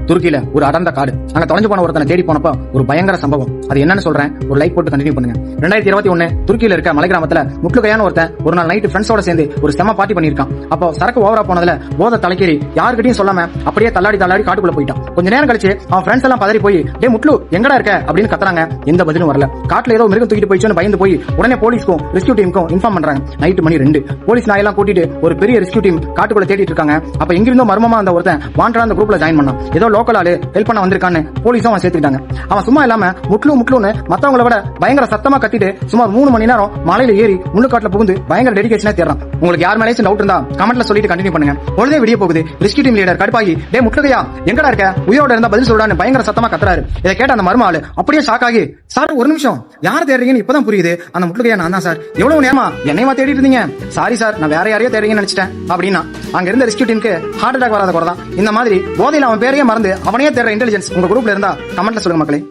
துருக்கியில ஒரு அடர்ந்த காடு அங்க தொலைஞ்சு போன ஒருத்தனை தேடி போனப்ப ஒரு பயங்கர சம்பவம். அது என்னன்னு சொல்றேன், ஒரு லைக் போட்டு கண்டினியூ பண்ணுங்க. 2021 துருக்கியில இருக்க மலை கிராமத்துல முட்லுகையான ஒருத்தன் ஒரு நாள் நைட்டு ஃப்ரெண்ட்ஸோட சேர்ந்து ஒரு செம பார்ட்டி பண்ணிருக்கான். அப்போ சரக்கு ஓவரா போனதுல போத தலைக்கேறி யாருக்கிட்டையும் சொல்லாம அப்படியே தள்ளாடி காட்டுக்குள்ள போயிட்டான். கொஞ்ச நேரம் கழிச்சு அவன் ஃப்ரெண்ட்ஸ் எல்லாம் பதறி போய் டே முட்லு எங்கடா இருக்க அப்படின்னு கத்துறாங்க. எந்த பதிலும் வரல. காட்டுல ஏதோ மிருகம் தூக்கிட்டு போயிடுச்சுன்னு பயந்து போய் உடனே போலீஸ்க்கும் ரெஸ்கியூ டீமுக்கும் இன்ஃபார்ம் பண்றாங்க. நைட்டு மணி 2 போலீஸ் நாயெல்லாம் கூட்டிட்டு ஒரு பெரிய ரெஸ்கியூ டீம் காட்டுக்குள்ள தேடிட்டு இருக்காங்க. அப்ப எங்கிருந்தோ மர்மமா அந்த ஒருத்தன் வாண்டடா அந்த குரூப்ல ஜாயின் பண்ணான். ஏதோ லோக்கல் ஆளு ஹெல்ப் பண்ண வந்திருக்கான்னு போலீஸும் அவன் சேர்த்துக்கிட்டாங்க. அவன் சும்மா இல்லாம முட்லுன்னு மத்தவங்கள விட பயங்கர சத்தமா கத்திட்டு சுமார் 3 மணி நேரம் மலையில ஏறி முள்ளுக்காட்டுல புகுந்து பயங்கர டெடிகேஷனா தேடுறான். உங்களுக்கு யார் மேலேயும் டவுட் இருந்தா கமெண்ட்ல சொல்லிட்டு கண்டினியூ பண்ணுங்க. பொழுதே விடிய போகுது. ரெஸ்கியூ டீம் லீடர் கடுப்பாகி டே முட்லுகையா எங்கடா இருக்க, உயிரோட இருந்தா பதில் சொல்றான்னு பயங்கர சத்தமா கத்துறாரு. இதை கேட்ட அந்த மர்ம ஆளு அப்படியே ஷாக் ஆகி சார் ஒரு நிமிஷம் யார் தேடுறீங்கன்னு இப்பதான் புரியுது. அந்த முட்லுகையா நான் தான் சார். எவ்வளவு நேரமா என்னையமா தேடிட்டு இருந்தீங்க? சாரி சார், நான் வேற யாரையோ தேடுறீங்கன்னு நினைச்சிட்டேன் அப்படின்னா அங்க இருந்த ரெஸ்கியூ டீமுக்கு ஹார்ட் அட்டாக் வராத குறை தான். இந்த மாதிரி போதையில அவன் பேரையே மறந்து அவனையே தேடுற இன்டெலிஜென்ஸ் உங்க குரூப்ல இருந்தா கமெண்ட்ல சொல்லுங்க மக்களே.